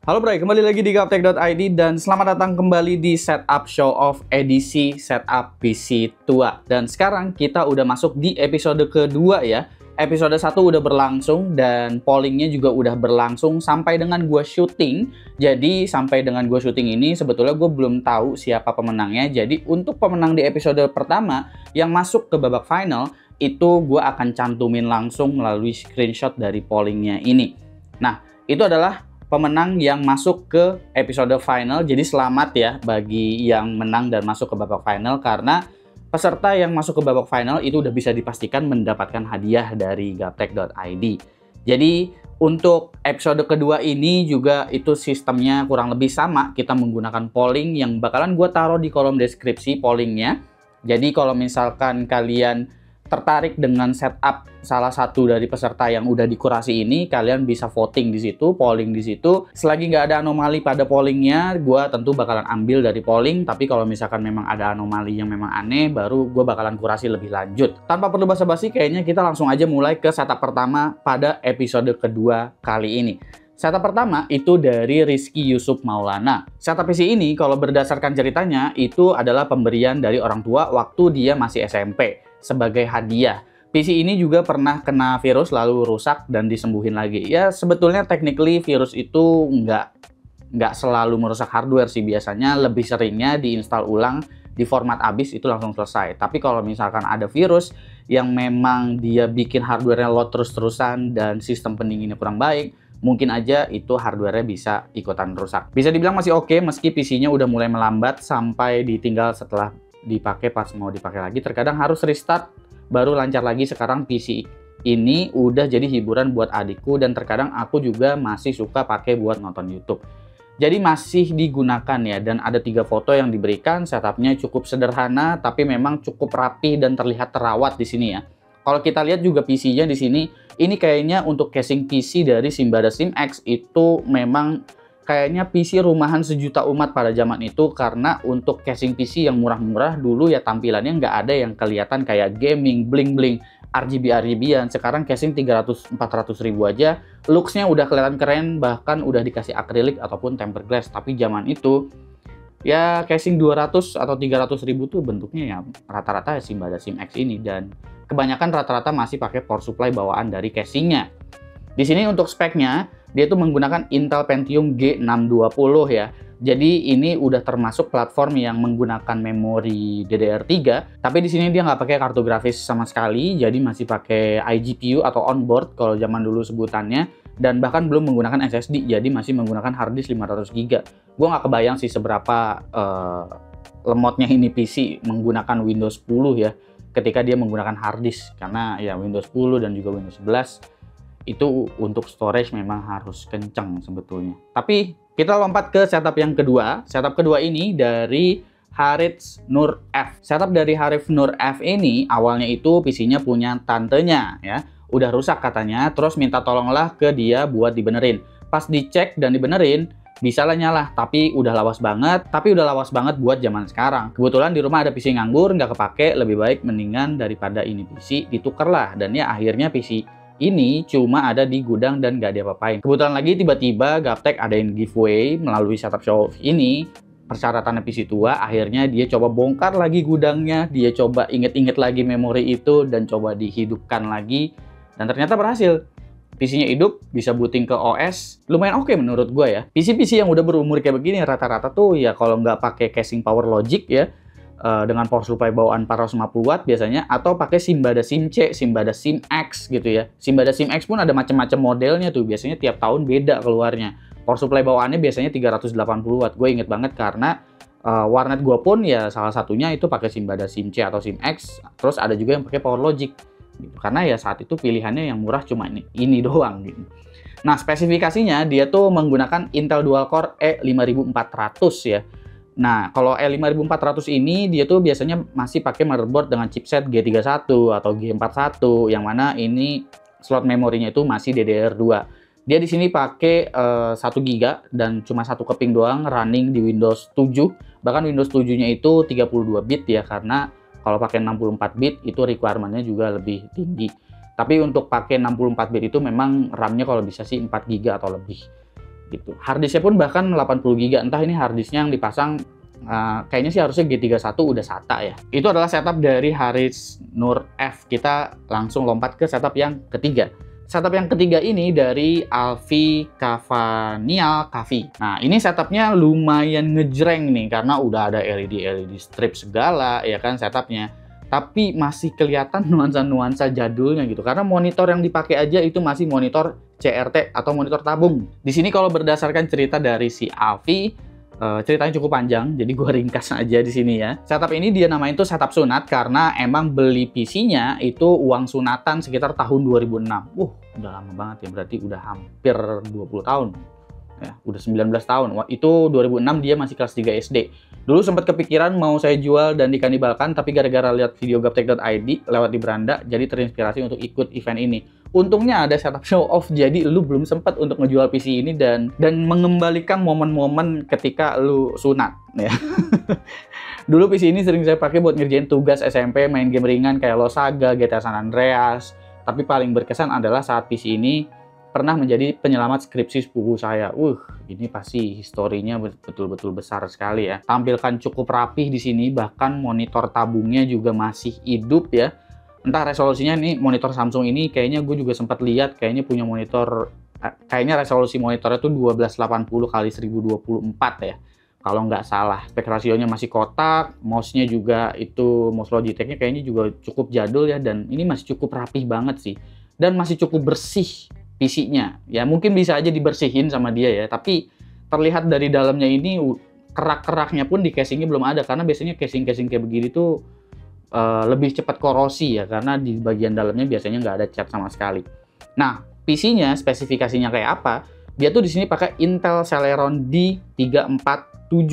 Halo Bray, kembali lagi di Gaptek.id dan selamat datang kembali di Setup Show Off edisi Setup PC tua. Dan sekarang kita udah masuk di episode kedua ya. Episode 1 udah berlangsung dan pollingnya juga udah berlangsung sampai dengan gue syuting. Jadi sampai dengan gue syuting ini sebetulnya gue belum tahu siapa pemenangnya. Jadi untuk pemenang di episode pertama yang masuk ke babak final itu gue akan cantumin langsung melalui screenshot dari pollingnya ini. Nah, itu adalah pemenang yang masuk ke episode final. Jadi selamat ya bagi yang menang dan masuk ke babak final, karena peserta yang masuk ke babak final itu udah bisa dipastikan mendapatkan hadiah dari Gaptek.id. Jadi untuk episode kedua ini juga itu sistemnya kurang lebih sama. Kita menggunakan polling yang bakalan gue taruh di kolom deskripsi pollingnya. Jadi kalau misalkan kalian tertarik dengan setup salah satu dari peserta yang udah dikurasi ini, kalian bisa voting di situ, polling di situ. Selagi nggak ada anomali pada pollingnya, gue tentu bakalan ambil dari polling. Tapi kalau misalkan memang ada anomali yang memang aneh, baru gue bakalan kurasi lebih lanjut. Tanpa perlu basa-basi, kayaknya kita langsung aja mulai ke setup pertama pada episode kedua kali ini. Setup pertama itu dari Rizky Yusuf Maulana. Setup PC ini kalau berdasarkan ceritanya itu adalah pemberian dari orang tua waktu dia masih SMP sebagai hadiah. PC ini juga pernah kena virus lalu rusak dan disembuhin lagi. Ya sebetulnya technically virus itu nggak selalu merusak hardware sih, biasanya lebih seringnya diinstal ulang, di format abis itu langsung selesai. Tapi kalau misalkan ada virus yang memang dia bikin hardware-nya load terus-terusan dan sistem pendinginnya kurang baik, mungkin aja itu hardware-nya bisa ikutan rusak. Bisa dibilang masih oke meski PC-nya udah mulai melambat sampai ditinggal setelah dipakai, pas mau dipakai lagi terkadang harus restart baru lancar lagi. Sekarang PC ini udah jadi hiburan buat adikku dan terkadang aku juga masih suka pakai buat nonton YouTube. Jadi masih digunakan ya, dan ada 3 foto yang diberikan. Setupnya cukup sederhana tapi memang cukup rapi dan terlihat terawat di sini ya. Kalau kita lihat juga PC-nya di sini, ini kayaknya untuk casing PC dari Simbada SimX itu memang kayaknya PC rumahan sejuta umat pada zaman itu, karena untuk casing PC yang murah-murah dulu ya tampilannya nggak ada yang kelihatan kayak gaming, bling-bling, RGB-RGB-an. Sekarang casing 300-400 ribu aja, looks-nya udah kelihatan keren, bahkan udah dikasih akrilik ataupun tempered glass. Tapi zaman itu ya casing 200 atau 300 ribu tuh bentuknya ya rata-rata Simbada SimX ini, dan kebanyakan rata-rata masih pakai power supply bawaan dari casingnya. Di sini untuk speknya dia tuh menggunakan Intel Pentium G620 ya. Jadi ini udah termasuk platform yang menggunakan memori DDR3, tapi di sini dia nggak pakai kartu grafis sama sekali, jadi masih pakai iGPU atau onboard kalau zaman dulu sebutannya, dan bahkan belum menggunakan SSD, jadi masih menggunakan harddisk 500 GB. Gue nggak kebayang sih seberapa lemotnya ini PC menggunakan Windows 10 ya, ketika dia menggunakan harddisk, karena ya Windows 10 dan juga Windows 11 itu untuk storage memang harus kenceng sebetulnya. Tapi kita lompat ke setup yang kedua. Setup kedua ini dari Harith Nur F. Setup dari Harith Nur F ini awalnya itu PC-nya punya tantenya ya. Udah rusak katanya, terus minta tolonglah ke dia buat dibenerin. Pas dicek dan dibenerin, bisa lah nyala, tapi udah lawas banget buat zaman sekarang. Kebetulan di rumah ada PC nganggur, nggak kepake, lebih baik mendingan daripada ini PC ditukar lah. Dan ya akhirnya PC ini cuma ada di gudang dan nggak diapa-apain. Kebetulan lagi tiba-tiba Gaptek adain giveaway melalui Setup Show ini. Persyaratannya PC tua, akhirnya dia coba bongkar lagi gudangnya, dia coba inget-inget lagi memori itu dan coba dihidupkan lagi. Dan ternyata berhasil. PC-nya hidup, bisa booting ke OS, lumayan oke menurut gue ya. PC-PC yang udah berumur kayak begini rata-rata tuh ya kalau nggak pakai casing power logic ya, dengan power supply bawaan 450 watt biasanya, atau pakai Simbada SimC, Simbada SimX gitu ya. Simbada SimX pun ada macam-macam modelnya tuh, biasanya tiap tahun beda keluarnya. Power supply bawaannya biasanya 380 watt. Gue inget banget karena warnet gue pun ya salah satunya itu pakai Simbada SimC atau SimX, terus ada juga yang pakai power logic gitu. Karena ya saat itu pilihannya yang murah cuma ini doang gitu. Nah, spesifikasinya dia tuh menggunakan Intel Dual Core E5400 ya. Nah, kalau E5400 ini dia tuh biasanya masih pakai motherboard dengan chipset G31 atau G41, yang mana ini slot memorinya itu masih DDR2. Dia di sini pakai 1 GB dan cuma 1 keping doang, running di Windows 7. Bahkan Windows 7-nya itu 32 bit ya, karena kalau pakai 64 bit itu requirement-nya juga lebih tinggi. Tapi untuk pakai 64 bit itu memang RAM-nya kalau bisa sih 4 GB atau lebih. gitu. Harddisknya pun bahkan 80 GB, entah ini harddisknya yang dipasang kayaknya sih harusnya G31 udah SATA ya. Itu adalah setup dari Haris Nur F. Kita langsung lompat ke setup yang ketiga. Setup yang ketiga ini dari Alfie Cavanial Cavi. Nah, ini setupnya lumayan ngejreng nih karena udah ada LED strip segala ya kan setupnya. Tapi masih kelihatan nuansa-nuansa jadulnya gitu. Karena monitor yang dipakai aja itu masih monitor CRT atau monitor tabung. Di sini kalau berdasarkan cerita dari si Alfie, ceritanya cukup panjang, jadi gue ringkas aja di sini ya. Setup ini dia namain tuh setup sunat karena emang beli PC-nya itu uang sunatan sekitar tahun 2006. Udah lama banget ya, berarti udah hampir 20 tahun. Ya, udah 19 tahun. Itu 2006 dia masih kelas 3 SD. Dulu sempat kepikiran mau saya jual dan dikanibalkan, tapi gara-gara lihat video gaptek.id lewat di beranda, jadi terinspirasi untuk ikut event ini. Untungnya ada setup show off, jadi lu belum sempat untuk ngejual PC ini dan mengembalikan momen-momen ketika lu sunat ya. Dulu PC ini sering saya pakai buat ngerjain tugas SMP, main game ringan kayak Losaga, GTA San Andreas. Tapi paling berkesan adalah saat PC ini pernah menjadi penyelamat skripsi sepupu saya. Ini pasti historinya betul-betul besar sekali ya. Tampilkan cukup rapih di sini, bahkan monitor tabungnya juga masih hidup ya. Entah resolusinya nih, monitor Samsung ini kayaknya gue juga sempat lihat, kayaknya punya monitor, kayaknya resolusi monitornya tuh 1280 x 1024 ya. Kalau nggak salah, spek rasionya masih kotak, mouse-nya juga itu, mouse Logitech-nya kayaknya juga cukup jadul ya, dan ini masih cukup rapih banget sih. Dan masih cukup bersih PC-nya. Ya mungkin bisa aja dibersihin sama dia ya, tapi terlihat dari dalamnya ini kerak-keraknya pun di casingnya belum ada, karena biasanya casing-casing kayak begini tuh lebih cepat korosi ya, karena di bagian dalamnya biasanya nggak ada cat sama sekali. Nah, PC-nya spesifikasinya kayak apa? Dia tuh di sini pakai Intel Celeron D347,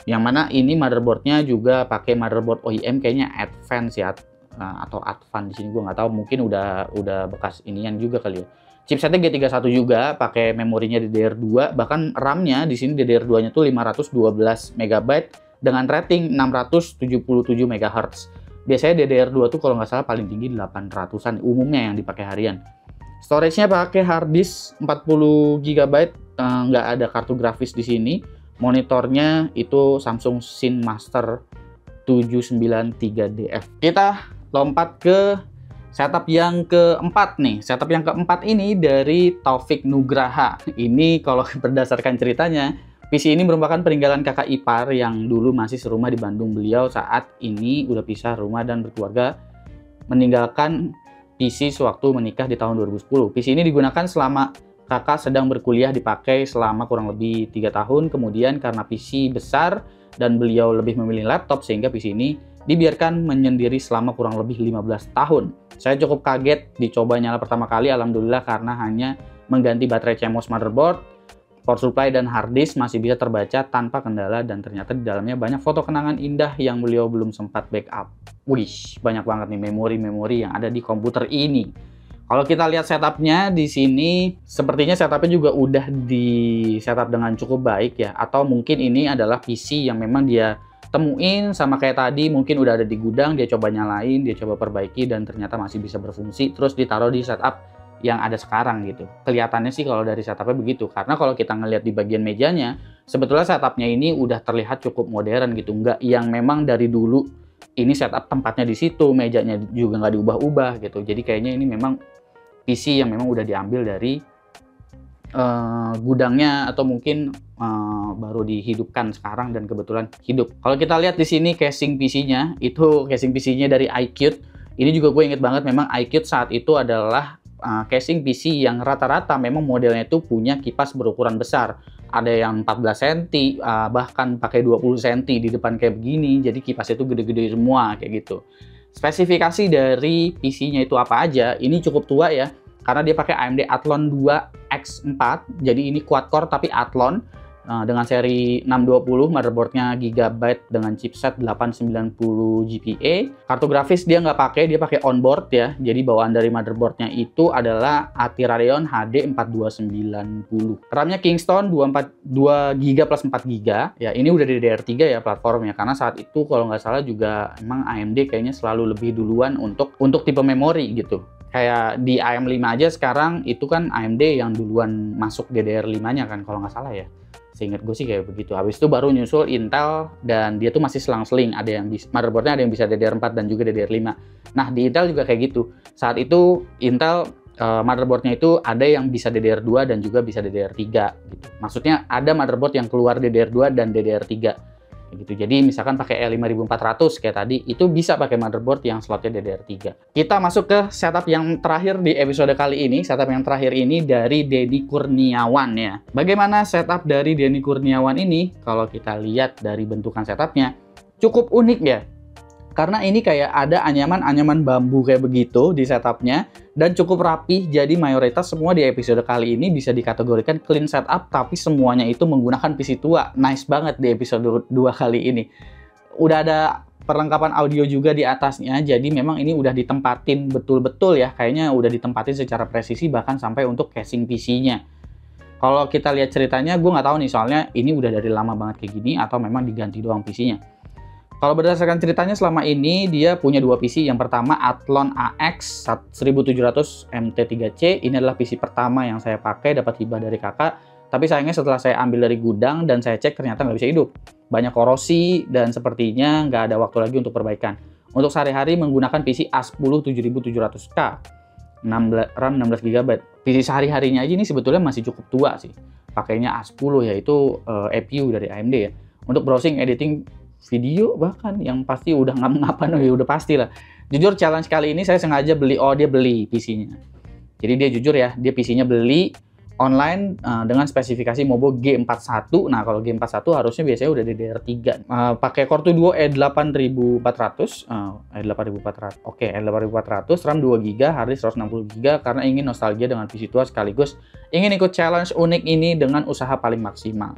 yang mana ini motherboardnya juga pakai motherboard OEM kayaknya Advance ya, atau Advan di sini gue nggak tahu, mungkin udah bekas inian juga kali ya. Chipsetnya G31 juga, pakai memorinya DDR2, bahkan RAM-nya di sini DDR2-nya tuh 512 MB dengan rating 677 MHz. Biasanya DDR2 tuh kalau nggak salah paling tinggi 800-an umumnya yang dipakai harian. Storage-nya pakai hard disk 40 GB, nggak ada kartu grafis di sini. Monitornya itu Samsung CineMaster 793DF. Kita lompat ke setup yang keempat nih. Setup yang keempat ini dari Taufik Nugraha. Ini kalau berdasarkan ceritanya, PC ini merupakan peninggalan kakak ipar yang dulu masih serumah di Bandung. Beliau saat ini udah pisah rumah dan berkeluarga, meninggalkan PC sewaktu menikah di tahun 2010. PC ini digunakan selama kakak sedang berkuliah, dipakai selama kurang lebih 3 tahun. Kemudian karena PC besar dan beliau lebih memilih laptop, sehingga PC ini dibiarkan menyendiri selama kurang lebih 15 tahun. Saya cukup kaget dicoba nyala pertama kali, alhamdulillah, karena hanya mengganti baterai CMOS motherboard, power supply dan hard disk masih bisa terbaca tanpa kendala, dan ternyata di dalamnya banyak foto kenangan indah yang beliau belum sempat backup. Wih, banyak banget nih memori-memori yang ada di komputer ini. Kalau kita lihat setupnya di sini, sepertinya setupnya juga udah di setup dengan cukup baik ya, atau mungkin ini adalah PC yang memang dia temuin sama kayak tadi, mungkin udah ada di gudang, dia coba nyalain, dia coba perbaiki, dan ternyata masih bisa berfungsi, terus ditaruh di setup yang ada sekarang gitu. Kelihatannya sih kalau dari setupnya begitu, karena kalau kita ngelihat di bagian mejanya, sebetulnya setupnya ini udah terlihat cukup modern gitu, nggak yang memang dari dulu ini setup tempatnya di situ, mejanya juga nggak diubah-ubah gitu. Jadi kayaknya ini memang PC yang memang udah diambil dari gudangnya, atau mungkin baru dihidupkan sekarang dan kebetulan hidup. Kalau kita lihat di sini casing PC-nya, itu casing PC-nya dari iQute. Ini juga gue inget banget, memang iQute saat itu adalah casing PC yang rata-rata memang modelnya itu punya kipas berukuran besar. Ada yang 14 cm, bahkan pakai 20 cm di depan kayak begini. Jadi kipasnya itu gede-gede semua kayak gitu. Spesifikasi dari PC-nya itu apa aja? Ini cukup tua ya, karena dia pakai AMD Athlon 2 X4. Jadi ini quad core tapi Athlon dengan seri 620, motherboardnya Gigabyte dengan chipset 890 GPA. Kartu grafis dia nggak pakai, dia pakai onboard ya. Jadi bawaan dari motherboardnya itu adalah ATI Radeon HD 4290. RAM-nya Kingston 2GB plus 4GB. Ya ini udah DDR3 ya platformnya, karena saat itu kalau nggak salah juga emang AMD kayaknya selalu lebih duluan untuk tipe memori gitu. Kayak di AM5 aja sekarang itu kan AMD yang duluan masuk DDR5-nya kan kalau nggak salah ya. Seingat gue sih kayak begitu. Habis itu baru nyusul Intel dan dia tuh masih selang-seling. Ada yang motherboardnya ada yang bisa DDR4 dan juga DDR5. Nah di Intel juga kayak gitu. Saat itu Intel motherboardnya itu ada yang bisa DDR2 dan juga bisa DDR3 gitu. Maksudnya ada motherboard yang keluar DDR2 dan DDR3 gitu. Jadi misalkan pakai E5400 kayak tadi, itu bisa pakai motherboard yang slotnya DDR3. Kita masuk ke setup yang terakhir di episode kali ini. Setup yang terakhir ini dari Denny Kurniawan ya. Bagaimana setup dari Denny Kurniawan ini? Kalau kita lihat dari bentukan setupnya, cukup unik ya. Karena ini kayak ada anyaman-anyaman bambu kayak begitu di setupnya dan cukup rapi. Jadi mayoritas semua di episode kali ini bisa dikategorikan clean setup, tapi semuanya itu menggunakan PC tua. Nice banget di episode 2 kali ini. Udah ada perlengkapan audio juga di atasnya, jadi memang ini udah ditempatin betul-betul ya. Kayaknya udah ditempatin secara presisi bahkan sampai untuk casing PC-nya. Kalau kita lihat ceritanya, gue nggak tahu nih soalnya ini udah dari lama banget kayak gini atau memang diganti doang PC-nya. Kalau berdasarkan ceritanya selama ini dia punya dua PC. Yang pertama Athlon AX 1700 MT3C. Ini adalah PC pertama yang saya pakai, dapat hibah dari kakak. Tapi sayangnya setelah saya ambil dari gudang dan saya cek ternyata nggak bisa hidup. Banyak korosi dan sepertinya nggak ada waktu lagi untuk perbaikan. Untuk sehari-hari menggunakan PC A10 7700K. RAM 16 GB. PC sehari-harinya aja ini sebetulnya masih cukup tua sih. Pakainya A10 yaitu EPU dari AMD ya. Untuk browsing, editing video bahkan yang pasti udah nggak mengapa ya udah pasti lah. Jujur challenge kali ini saya sengaja beli, dia beli PC-nya. Jadi dia jujur ya, dia PC-nya beli online dengan spesifikasi Mobo G41. Nah kalau G41 harusnya biasanya udah DDR3. Pakai Core 2 Duo E8400, oke E8400, RAM 2GB, harddisk 160GB karena ingin nostalgia dengan PC tua sekaligus ingin ikut challenge unik ini dengan usaha paling maksimal.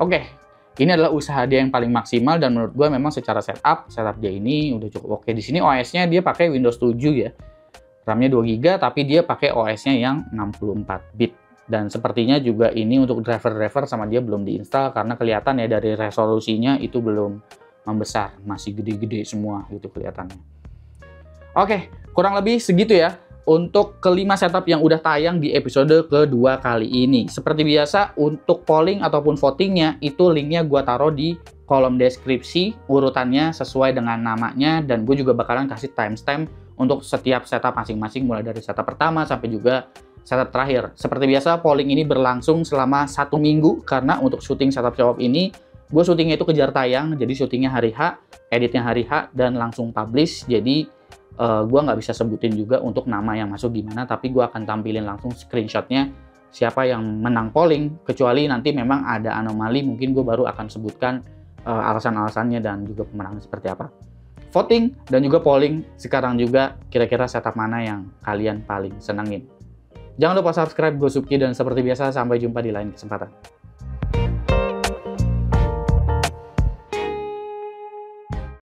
Oke. Ini adalah usaha dia yang paling maksimal dan menurut gue memang secara setup dia ini udah cukup oke. Di sini OS-nya dia pakai Windows 7 ya. RAM-nya 2GB tapi dia pakai OS-nya yang 64 bit. Dan sepertinya juga ini untuk driver-driver sama dia belum diinstal karena kelihatan ya dari resolusinya itu belum membesar, masih gede-gede semua gitu kelihatannya. Oke, kurang lebih segitu ya untuk kelima setup yang udah tayang di episode kedua kali ini. Seperti biasa, untuk polling ataupun votingnya, itu linknya gue taruh di kolom deskripsi, urutannya sesuai dengan namanya, dan gue juga bakalan kasih timestamp untuk setiap setup masing-masing, mulai dari setup pertama sampai juga setup terakhir. Seperti biasa, polling ini berlangsung selama 1 minggu, karena untuk syuting setup show off ini, gue syutingnya itu kejar tayang, jadi syutingnya hari H, editnya hari H, dan langsung publish, jadi gue nggak bisa sebutin juga untuk nama yang masuk gimana, tapi gue akan tampilin langsung screenshotnya siapa yang menang polling, kecuali nanti memang ada anomali, mungkin gue baru akan sebutkan alasan-alasannya dan juga pemenangnya seperti apa. Voting dan juga polling sekarang juga kira-kira setup mana yang kalian paling senengin. Jangan lupa subscribe, gue Subki, dan seperti biasa sampai jumpa di lain kesempatan.